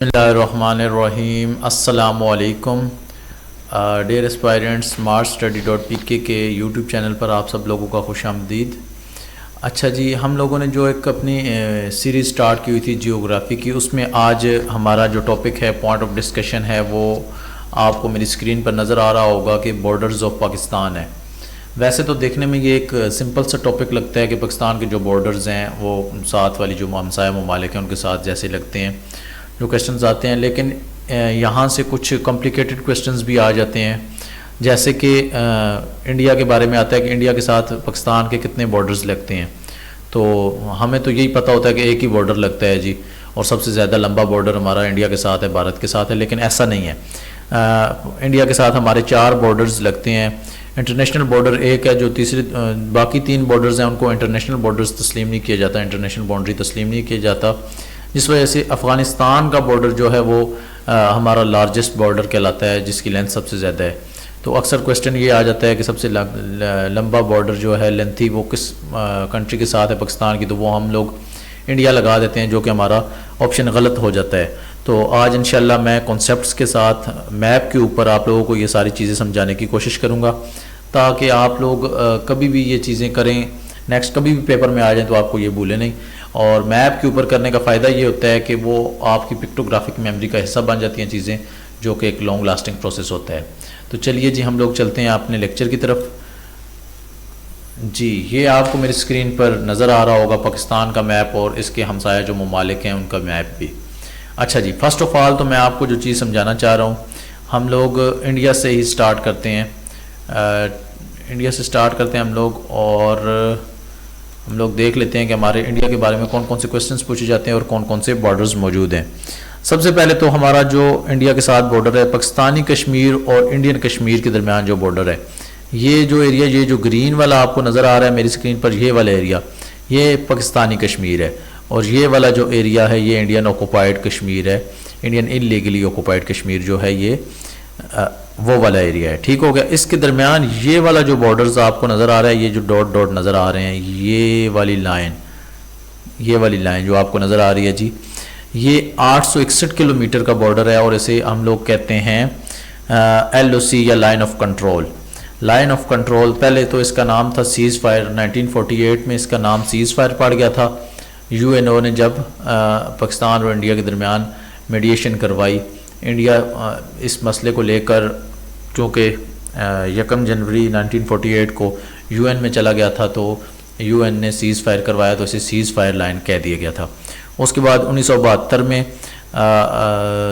बिस्मिल्लाहिर्रहमानिर्रहीम अस्सलामुअलैकुम। Dear aspirants, smartstudy.pk के यूट्यूब चैनल पर आप सब लोगों का खुश आमदीद। अच्छा जी, हम लोगों ने जो एक अपनी सीरीज़ स्टार्ट की हुई थी जियोग्राफ़ी की, उसमें आज हमारा जो टॉपिक है, पॉइंट ऑफ डिस्कशन है, वो आपको मेरी स्क्रीन पर नज़र आ रहा होगा कि बॉर्डर्स ऑफ पाकिस्तान है। वैसे तो देखने में ये एक सिंपल सा टॉपिक लगता है कि पाकिस्तान के जो बॉर्डर्स हैं वो साथ वाली जो हमसाया ममालिक हैं उनके साथ जैसे लगते हैं जो क्वेश्चंस आते हैं, लेकिन यहाँ से कुछ कॉम्प्लिकेटेड क्वेश्चंस भी आ जाते हैं। जैसे कि इंडिया के बारे में आता है कि इंडिया के साथ पाकिस्तान के कितने बॉर्डर्स लगते हैं, तो हमें तो यही पता होता है कि एक ही बॉर्डर लगता है जी, और सबसे ज़्यादा लंबा बॉर्डर हमारा इंडिया के साथ है, भारत के साथ है। लेकिन ऐसा नहीं है। इंडिया के साथ हमारे 4 बॉर्डर्स लगते हैं। इंटरनेशनल बॉर्डर एक है, जो तीसरे बाकी 3 बॉर्डर्स हैं उनको इंटरनेशनल बॉर्डर्स तस्लीम नहीं किया जाता, इंटरनेशनल बाउंड्री तस्लीम नहीं किया जाता, जिस वजह से अफ़गानिस्तान का बॉर्डर जो है वो हमारा लार्जेस्ट बॉर्डर कहलाता है, जिसकी लेंथ सबसे ज़्यादा है। तो अक्सर क्वेश्चन ये आ जाता है कि सबसे लंबा बॉर्डर जो है लेंथी वो किस कंट्री के साथ है पाकिस्तान की, तो वो हम लोग इंडिया लगा देते हैं, जो कि हमारा ऑप्शन गलत हो जाता है। तो आज इंशाल्लाह मैं कॉन्सेप्ट्स के साथ मैप के ऊपर आप लोगों को ये सारी चीज़ें समझाने की कोशिश करूँगा, ताकि आप लोग कभी भी ये चीज़ें करें, नेक्स्ट कभी भी पेपर में आ जाएँ तो आपको ये भूलें नहीं। और मैप के ऊपर करने का फ़ायदा ये होता है कि वो आपकी पिक्टोग्राफिक मेमोरी का हिस्सा बन जाती हैं चीज़ें, जो कि एक लॉन्ग लास्टिंग प्रोसेस होता है। तो चलिए जी, हम लोग चलते हैं अपने लेक्चर की तरफ। जी, ये आपको मेरी स्क्रीन पर नज़र आ रहा होगा पाकिस्तान का मैप और इसके हमसाया जो ममालिक हैं उनका मैप भी। अच्छा जी, फ़र्स्ट ऑफ़ ऑल तो मैं आपको जो चीज़ समझाना चाह रहा हूँ, हम लोग इंडिया से ही स्टार्ट करते हैं। इंडिया से स्टार्ट करते हैं हम लोग, और हम लोग देख लेते हैं कि हमारे इंडिया के बारे में कौन कौन से क्वेश्चंस पूछे जाते हैं और कौन कौन से बॉर्डर्स मौजूद हैं। सबसे पहले तो हमारा जो इंडिया के साथ बॉर्डर है, पाकिस्तानी कश्मीर और इंडियन कश्मीर के दरमियान जो बॉर्डर है, ये जो एरिया, ये जो ग्रीन वाला आपको नज़र आ रहा है मेरी स्क्रीन पर, ये वाला एरिया ये पाकिस्तानी कश्मीर है, और ये वाला जो एरिया है ये इंडियन ऑक्यूपाइड कश्मीर है, इंडियन इलीगली ऑक्यूपाइड कश्मीर जो है ये वो वाला एरिया है। ठीक हो गया। इसके दरमियान ये वाला जो बॉर्डर्स आपको नज़र आ रहा है, ये जो डॉट डॉट नज़र आ रहे हैं, ये वाली लाइन जो आपको नज़र आ रही है जी, ये 861 किलोमीटर का बॉर्डर है, और इसे हम लोग कहते हैं LOC या line of control. Line of control, पहले तो इसका नाम था सीज़ फायर। 1948 में इसका नाम सीज़ फायर पड़ गया था। UNO ने जब पाकिस्तान और इंडिया के दरमियान मीडिएशन करवाई, इंडिया इस मसले को लेकर, क्योंकि 1 जनवरी 1948 को UN में चला गया था, तो UN ने सीज़ फायर करवाया, तो इसे सीज़ फायर लाइन कह दिया गया था। उसके बाद 1972 में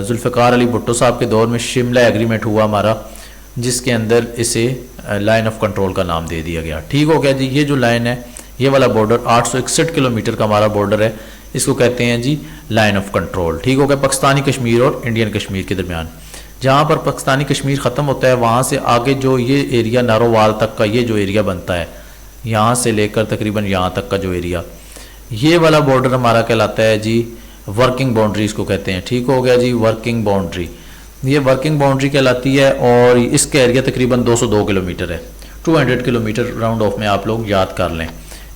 जुल्फ़िकार अली भुट्टो साहब के दौर में शिमला एग्रीमेंट हुआ हमारा, जिसके अंदर इसे लाइन ऑफ कंट्रोल का नाम दे दिया गया। ठीक हो गया जी। ये जो लाइन है, ये वाला बॉर्डर 861 किलोमीटर का हमारा बॉर्डर है, इसको कहते हैं जी लाइन ऑफ कंट्रोल। ठीक हो गया। पाकिस्तानी कश्मीर और इंडियन कश्मीर के दरमियान, जहाँ पर पाकिस्तानी कश्मीर ख़त्म होता है, वहाँ से आगे जो ये एरिया नारोवाल तक का ये जो एरिया बनता है, यहाँ से लेकर तकरीबन यहाँ तक का जो एरिया, ये वाला बॉर्डर हमारा कहलाता है जी वर्किंग बाउंड्री, इसको कहते हैं। ठीक हो गया जी, वर्किंग बाउंड्री। ये वर्किंग बाउंड्री कहलाती है, और इसका एरिया तकरीबन 202 किलोमीटर है। 200 किलोमीटर राउंड ऑफ में आप लोग याद कर लें।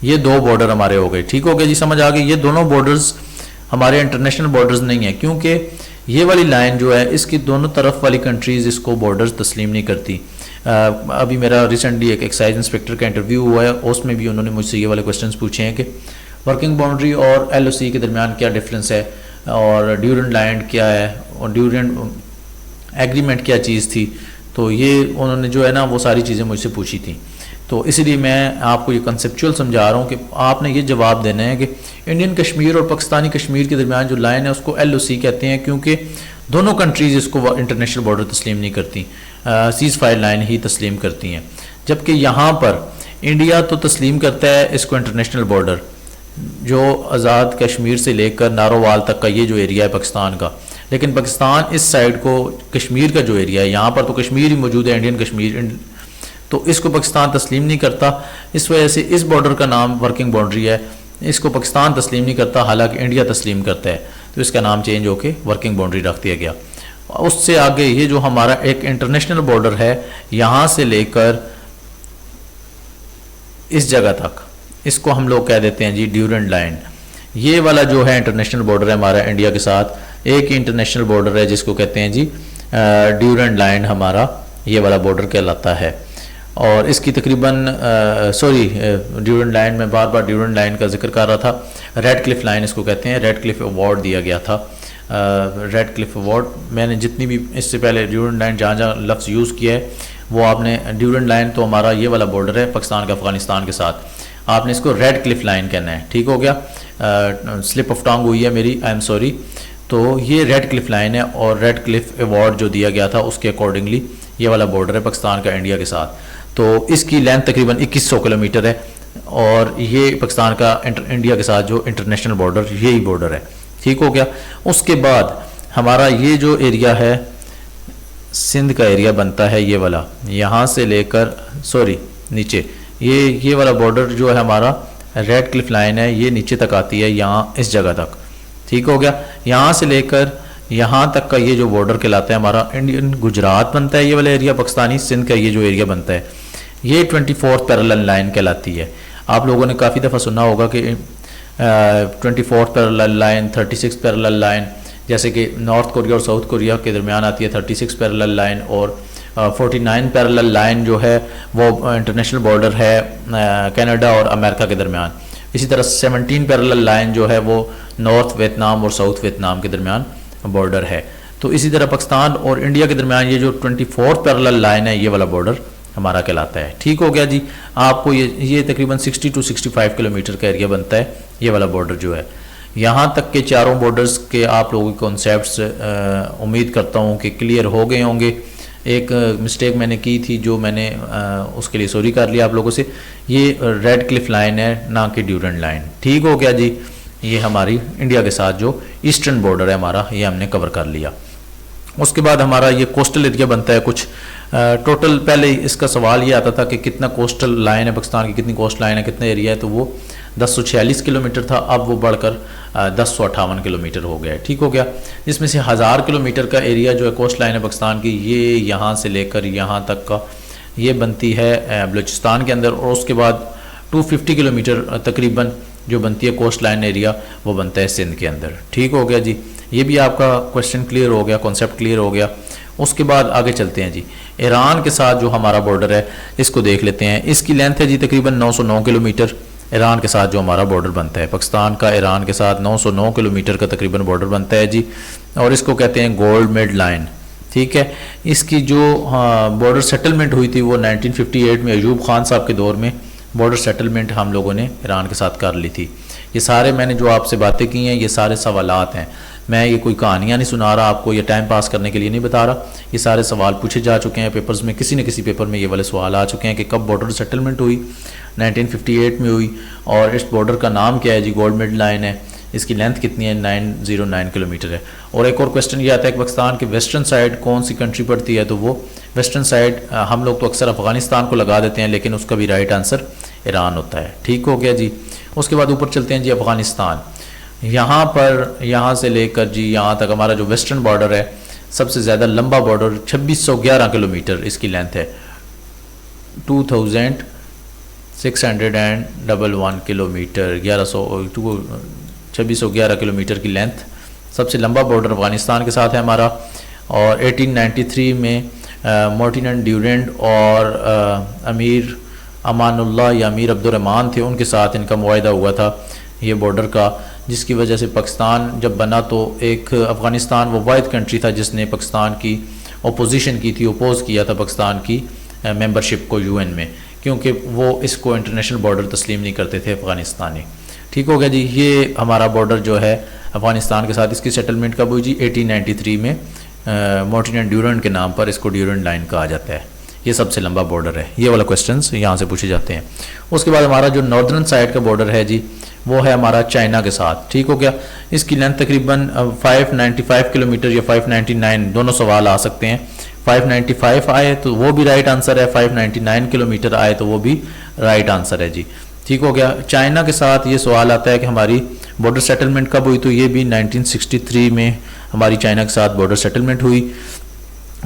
ये 2 बॉर्डर हमारे हो गए। ठीक हो गया जी, समझ आ गई। ये दोनों बॉर्डर्स हमारे इंटरनेशनल बॉर्डर्स नहीं है, क्योंकि ये वाली लाइन जो है, इसकी दोनों तरफ वाली कंट्रीज़ इसको बॉर्डर्स तस्लीम नहीं करती। अभी मेरा रिसेंटली एक एक्साइज इंस्पेक्टर का इंटरव्यू हुआ है, उसमें भी उन्होंने मुझसे ये वाले क्वेश्चंस पूछे हैं कि वर्किंग बाउंड्री और LOC के दरमियान क्या डिफरेंस है, और ड्यूरेंट लाइन क्या है, और ड्यूरेंट एग्रीमेंट क्या चीज़ थी। तो ये उन्होंने जो है ना वो सारी चीज़ें मुझसे पूछी थी। तो इसीलिए मैं आपको ये कंसेप्चुअल समझा रहा हूँ कि आपने ये जवाब देना है कि इंडियन कश्मीर और पाकिस्तानी कश्मीर के दरमियान जो लाइन है उसको LOC कहते हैं, क्योंकि दोनों कंट्रीज़ इसको इंटरनेशनल बॉर्डर तस्लीम नहीं करती, सीज़ फायर लाइन ही तस्लीम करती हैं। जबकि यहाँ पर इंडिया तो तस्लीम करता है इसको इंटरनेशनल बॉर्डर, जो आज़ाद कश्मीर से लेकर नारोवाल तक का ये जो एरिया है पाकिस्तान का, लेकिन पाकिस्तान इस साइड को कश्मीर का जो एरिया है, यहाँ पर तो कश्मीर ही मौजूद है, इंडियन कश्मीर, तो इसको पाकिस्तान तस्लीम नहीं करता। इस वजह से इस बॉर्डर का नाम वर्किंग बाउंड्री है, इसको पाकिस्तान तस्लीम नहीं करता, हालांकि इंडिया तस्लीम करता है, तो इसका नाम चेंज होकर वर्किंग बाउंड्री रख दिया गया। उससे आगे ये जो हमारा एक इंटरनेशनल बॉर्डर है, यहाँ से लेकर इस जगह तक, इसको हम लोग कह देते हैं जी ड्यूरेंट लाइन। ये वाला जो है इंटरनेशनल बॉर्डर है हमारा इंडिया के साथ, एक ही इंटरनेशनल बॉर्डर है जिसको कहते हैं जी ड्यूरेंट लाइन, हमारा ये वाला बॉर्डर कहलाता है। और इसकी तकरीबन ड्यूरेंट लाइन, में बार बार ड्यूरेंट लाइन का जिक्र कर रहा था, रेड क्लिफ लाइन इसको कहते हैं। रेड क्लिफ अवार्ड दिया गया था, रेड क्लिफ अवार्ड। मैंने जितनी भी इससे पहले ड्यूरेंट लाइन जहाँ जहाँ लफ्ज़ यूज़ किया है वो आपने, ड्यूरेंट लाइन तो हमारा ये वाला बॉर्डर है पाकिस्तान का अफगानिस्तान के साथ, आपने इसको रेड क्लिफ लाइन कहना है। ठीक हो गया, स्लिप ऑफ टंग हुई है मेरी, आई एम सॉरी। तो ये रेड क्लिफ लाइन है और रेड क्लिफ अवार्ड जो दिया गया था उसके अकॉर्डिंगली ये वाला बॉर्डर है पाकिस्तान का इंडिया के साथ। तो इसकी लेंथ तकरीबन 2100 किलोमीटर है और ये पाकिस्तान का इंडिया के साथ जो इंटरनेशनल बॉर्डर, यही बॉर्डर है। ठीक हो गया। उसके बाद हमारा ये जो एरिया है सिंध का एरिया बनता है, ये वाला यहाँ से लेकर नीचे, ये वाला बॉर्डर जो है हमारा रेड क्लिफ लाइन है, ये नीचे तक आती है, यहाँ इस जगह तक। ठीक हो गया। यहाँ से लेकर यहाँ तक का ये जो बॉर्डर कहलाता है हमारा इंडियन गुजरात बनता है, ये वाला एरिया पाकिस्तानी सिंध का ये जो एरिया बनता है, ये 24th पैरेलल लाइन कहलाती है। आप लोगों ने काफ़ी दफ़ा सुना होगा कि 24th parallel line, 36th parallel line, जैसे कि नॉर्थ कोरिया और साउथ कोरिया के दरमियान आती है 36 पैरेलल लाइन, और 49 पैरेलल लाइन जो है वो इंटरनेशनल बॉर्डर है कनाडा और अमेरिका के दरमियान। इसी तरह 17 पैरेलल लाइन जो है वो नॉर्थ वियतनाम और साउथ वियतनाम के दरमियान बॉर्डर है। तो इसी तरह पाकिस्तान और इंडिया के दरमियान ये जो 24th पैरेलल लाइन है, ये वाला बॉर्डर हमारा कहलाता है। ठीक हो गया जी। आपको ये तकरीबन 60 to 65 किलोमीटर का एरिया बनता है, ये वाला बॉर्डर जो है। यहाँ तक के चारों बॉर्डर्स के आप लोगों के कॉन्सेप्ट्स उम्मीद करता हूँ कि क्लियर हो गए होंगे। एक मिस्टेक मैंने की थी जो मैंने उसके लिए सॉरी कर लिया आप लोगों से। ये रेड क्लिफ लाइन है, ना कि ड्यूरेंट लाइन। ठीक हो गया जी। ये हमारी इंडिया के साथ जो ईस्टर्न बॉर्डर है हमारा, ये हमने कवर कर लिया। उसके बाद हमारा ये कोस्टल एरिया बनता है कुछ। टोटल पहले इसका सवाल ये आता था कि कितना कोस्टल लाइन है पाकिस्तान की, कितनी कोस्ट लाइन है, कितना एरिया है, तो वो 1046 किलोमीटर था, अब वो बढ़कर 1058 किलोमीटर हो गया है। ठीक हो गया। जिसमें से 1000 किलोमीटर का एरिया जो है कोस्ट लाइन है पाकिस्तान की, ये यहाँ से लेकर यहाँ तक का ये बनती है बलूचिस्तान के अंदर, और उसके बाद 250 किलोमीटर तकरीबन जो बनती है कोस्ट लाइन एरिया, वो बनता है सिंध के अंदर। ठीक हो गया जी। ये भी आपका क्वेश्चन क्लियर हो गया, कॉन्सेप्ट क्लियर हो गया। उसके बाद आगे चलते हैं जी। ईरान के साथ जो हमारा बॉर्डर है इसको देख लेते हैं। इसकी लेंथ है जी तकरीबन 909 किलोमीटर। ईरान के साथ जो हमारा बॉर्डर बनता है पाकिस्तान का, ईरान के साथ 909 किलोमीटर का तकरीबन बॉर्डर बनता है जी, और इसको कहते हैं गोल्ड मेड लाइन। ठीक है। इसकी जो बॉर्डर सेटलमेंट हुई थी वो 1958 में अयूब खान साहब के दौर में बॉर्डर सेटलमेंट हम लोगों ने ईरान के साथ कर ली थी। ये सारे मैंने जो आपसे बातें की हैं ये सारे सवालात हैं। मैं ये कोई कहानियाँ नहीं सुना रहा आपको, ये टाइम पास करने के लिए नहीं बता रहा। ये सारे सवाल पूछे जा चुके हैं पेपर्स में, किसी न किसी पेपर में ये वाले सवाल आ चुके हैं कि कब बॉर्डर सेटलमेंट हुई, 1958 में हुई, और इस बॉर्डर का नाम क्या है जी, गोल्ड मेड लाइन है। इसकी लेंथ कितनी है, 909 किलोमीटर है। और एक और क्वेश्चन ये आता है कि पाकिस्तान के वेस्टर्न साइड कौन सी कंट्री पड़ती है, तो वो वेस्टर्न साइड हम लोग तो अक्सर अफगानिस्तान को लगा देते हैं, लेकिन उसका भी राइट आंसर ईरान होता है। ठीक हो गया जी। उसके बाद ऊपर चलते हैं जी, अफगानिस्तान। यहाँ पर यहाँ से लेकर जी यहाँ तक हमारा जो वेस्टर्न बॉर्डर है, सबसे ज़्यादा लंबा बॉर्डर 2611 किलोमीटर इसकी लेंथ है, 2611 किलोमीटर, 2611 किलोमीटर की लेंथ। सबसे लंबा बॉर्डर अफगानिस्तान के साथ है हमारा। और 1893 में मार्टिन एंड ड्यूरेंट और अमीर अमानुल्लाह या अमीर अब्दुर्रहमान थे, उनके साथ इनका मुआहिदा हुआ था ये बॉर्डर का, जिसकी वजह से पाकिस्तान जब बना तो एक अफ़गानिस्तान वो वाहिद कंट्री था जिसने पाकिस्तान की अपोजिशन की थी, अपोज़ किया था पाकिस्तान की मेंबरशिप को यूएन में, क्योंकि वो इसको इंटरनेशनल बॉर्डर तस्लीम नहीं करते थे अफ़गानिस्तानी। ठीक हो गया जी। ये हमारा बॉर्डर जो है अफ़गानिस्तान के साथ, इसकी सेटलमेंट कब हुई जी, 1893 में मार्टिन एंड ड्यूरेंट के नाम पर इसको ड्यूरेंट लाइन कहा जाता है। ये सबसे लंबा बॉर्डर है। ये वाला क्वेश्चंस यहाँ से पूछे जाते हैं। उसके बाद हमारा जो नॉर्दर्न साइड का बॉर्डर है जी, वो है हमारा चाइना के साथ। ठीक हो गया। इसकी लेंथ तकरीबन 595 किलोमीटर या 599, दोनों सवाल आ सकते हैं। 595 आए तो वो भी राइट आंसर है, 599 किलोमीटर आए तो वो भी राइट आंसर है जी। ठीक हो गया। चाइना के साथ ये सवाल आता है कि हमारी बॉर्डर सेटलमेंट कब हुई, तो ये भी 1963 में हमारी चाइना के साथ बॉर्डर सेटलमेंट हुई,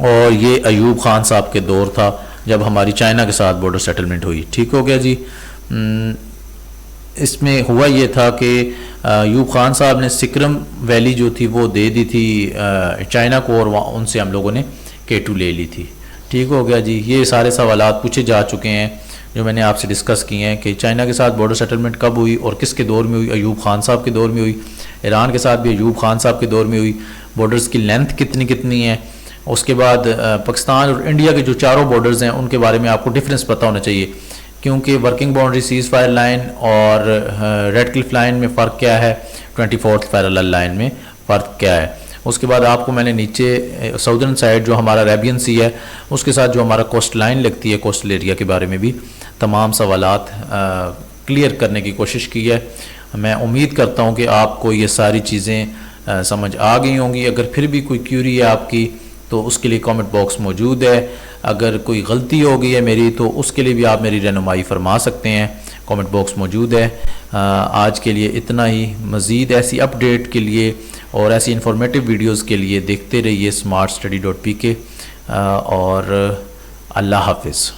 और ये अयूब खान साहब के दौर था जब हमारी चाइना के साथ बॉर्डर सेटलमेंट हुई। ठीक हो गया जी। इसमें हुआ ये था कि यूब खान साहब ने सिक्रम वैली जो थी वो दे दी थी चाइना को, और उनसे हम लोगों ने K2 ले ली थी। ठीक हो गया जी। ये सारे सवालात पूछे जा चुके हैं जो मैंने आपसे डिस्कस किए हैं कि चाइना के साथ बॉर्डर सेटलमेंट कब हुई और किसके दौर में हुई। अयूब खान साहब के दौर में हुई। ईरान के साथ भी अयूब खान साहब के दौर में हुई। बॉर्डर्स की लेंथ कितनी कितनी है। उसके बाद पाकिस्तान और इंडिया के जो चारों बॉर्डर्स हैं उनके बारे में आपको डिफरेंस पता होना चाहिए, क्योंकि working boundary cease fire line और रेड क्लिफ लाइन में फ़र्क क्या है, 24th पैरेलल लाइन में फ़र्क क्या है। उसके बाद आपको मैंने नीचे साउदर्न साइड जो हमारा अरेबियन सी है उसके साथ जो हमारा कोस्ट लाइन लगती है, कोस्टल एरिया के बारे में भी तमाम सवालात क्लियर करने की कोशिश की है। मैं उम्मीद करता हूँ कि आपको ये सारी चीज़ें समझ आ गई होंगी। अगर फिर भी कोई क्यूरी है आपकी तो उसके लिए कमेंट बॉक्स मौजूद है। अगर कोई गलती हो गई है मेरी तो उसके लिए भी आप मेरी रहनुमाई फरमा सकते हैं, कमेंट बॉक्स मौजूद है। आज के लिए इतना ही। मज़ीद ऐसी अपडेट के लिए और ऐसी इंफॉर्मेटिव वीडियोस के लिए देखते रहिए smartstudy.pk और अल्लाह हाफिज़।